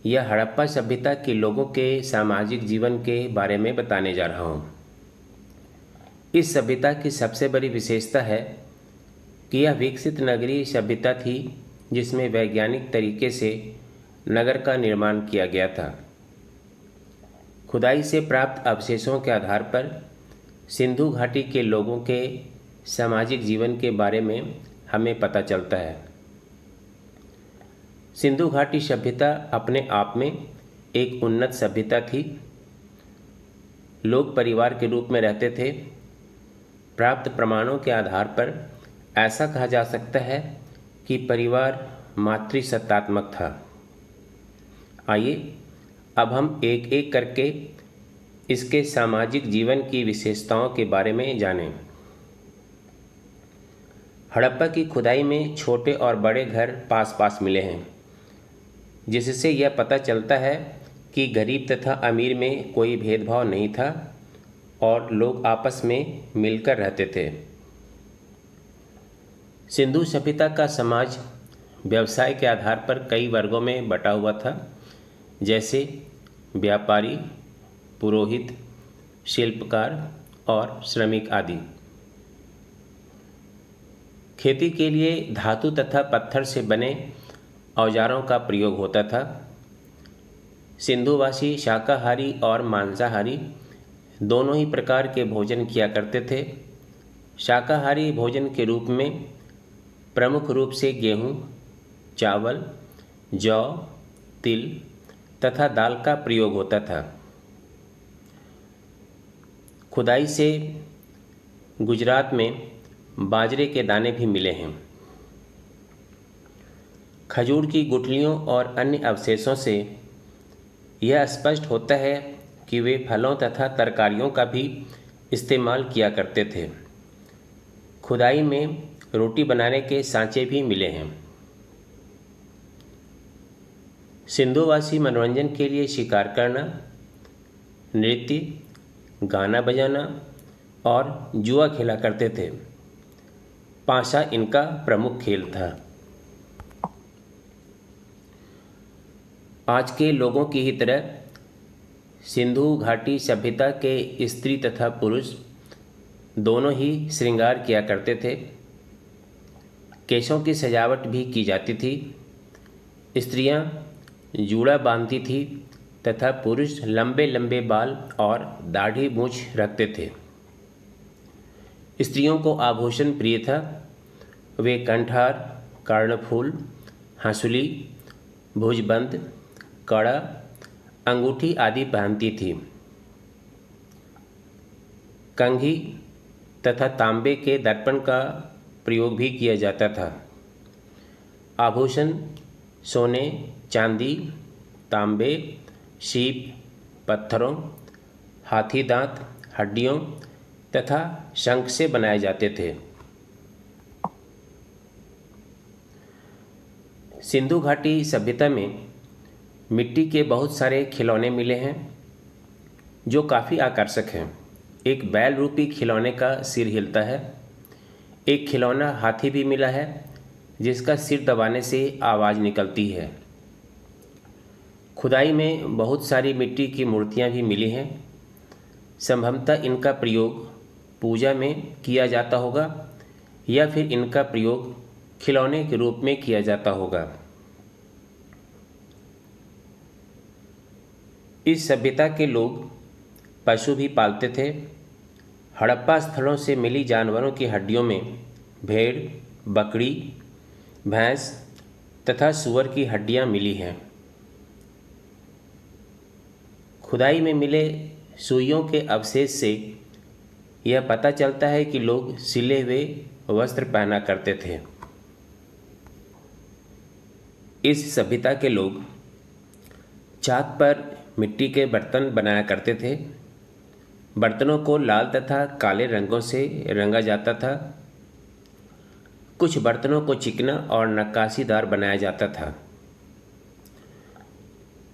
यह हड़प्पा सभ्यता के लोगों के सामाजिक जीवन के बारे में बताने जा रहा हूँ। इस सभ्यता की सबसे बड़ी विशेषता है कि यह विकसित नगरीय सभ्यता थी जिसमें वैज्ञानिक तरीके से नगर का निर्माण किया गया था। खुदाई से प्राप्त अवशेषों के आधार पर सिंधु घाटी के लोगों के सामाजिक जीवन के बारे में हमें पता चलता है। सिंधु घाटी सभ्यता अपने आप में एक उन्नत सभ्यता थी। लोग परिवार के रूप में रहते थे। प्राप्त प्रमाणों के आधार पर ऐसा कहा जा सकता है कि परिवार मातृसत्तात्मक था। आइए अब हम एक एक करके इसके सामाजिक जीवन की विशेषताओं के बारे में जानें। हड़प्पा की खुदाई में छोटे और बड़े घर पास पास मिले हैं, जिससे यह पता चलता है कि गरीब तथा अमीर में कोई भेदभाव नहीं था और लोग आपस में मिलकर रहते थे। सिंधु सभ्यता का समाज व्यवसाय के आधार पर कई वर्गों में बटा हुआ था, जैसे व्यापारी, पुरोहित, शिल्पकार और श्रमिक आदि। खेती के लिए धातु तथा पत्थर से बने औजारों का प्रयोग होता था। सिंधुवासी शाकाहारी और मांसाहारी दोनों ही प्रकार के भोजन किया करते थे। शाकाहारी भोजन के रूप में प्रमुख रूप से गेहूँ, चावल, जौ, तिल तथा दाल का प्रयोग होता था। खुदाई से गुजरात में बाजरे के दाने भी मिले हैं। खजूर की गुठलियों और अन्य अवशेषों से यह स्पष्ट होता है कि वे फलों तथा तरकारियों का भी इस्तेमाल किया करते थे। खुदाई में रोटी बनाने के सांचे भी मिले हैं। सिंधुवासी मनोरंजन के लिए शिकार करना, नृत्य, गाना बजाना और जुआ खेला करते थे। पाशा इनका प्रमुख खेल था। आज के लोगों की ही तरह सिंधु घाटी सभ्यता के स्त्री तथा पुरुष दोनों ही श्रृंगार किया करते थे। केशों की सजावट भी की जाती थी। स्त्रियां जूड़ा बांधती थी तथा पुरुष लंबे लंबे बाल और दाढ़ी मूछ रखते थे। स्त्रियों को आभूषण प्रिय था। वे कंठार, कर्णफूल, हंसुली, भुजबंद, कड़ा, अंगूठी आदि पहनती थी। कंघी तथा तांबे के दर्पण का प्रयोग भी किया जाता था। आभूषण सोने, चांदी, तांबे, सीप, पत्थरों, हाथी दांत, हड्डियों तथा शंख से बनाए जाते थे। सिंधु घाटी सभ्यता में मिट्टी के बहुत सारे खिलौने मिले हैं जो काफ़ी आकर्षक हैं। एक बैल रूपी खिलौने का सिर हिलता है। एक खिलौना हाथी भी मिला है जिसका सिर दबाने से आवाज़ निकलती है। खुदाई में बहुत सारी मिट्टी की मूर्तियाँ भी मिली हैं। संभवतः इनका प्रयोग पूजा में किया जाता होगा या फिर इनका प्रयोग खिलौने के रूप में किया जाता होगा। इस सभ्यता के लोग पशु भी पालते थे। हड़प्पा स्थलों से मिली जानवरों की हड्डियों में भेड़, बकरी, भैंस तथा सूअर की हड्डियां मिली हैं। खुदाई में मिले सुइयों के अवशेष से यह पता चलता है कि लोग सिले हुए वस्त्र पहना करते थे। इस सभ्यता के लोग चाक पर मिट्टी के बर्तन बनाया करते थे। बर्तनों को लाल तथा काले रंगों से रंगा जाता था। कुछ बर्तनों को चिकना और नक्काशीदार बनाया जाता था।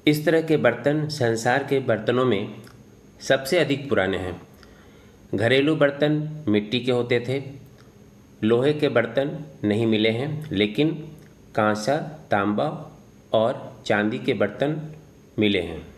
इस तरह के बर्तन संसार के बर्तनों में सबसे अधिक पुराने हैं। घरेलू बर्तन मिट्टी के होते थे। लोहे के बर्तन नहीं मिले हैं, लेकिन कांसा, तांबा और चांदी के बर्तन मिले हैं।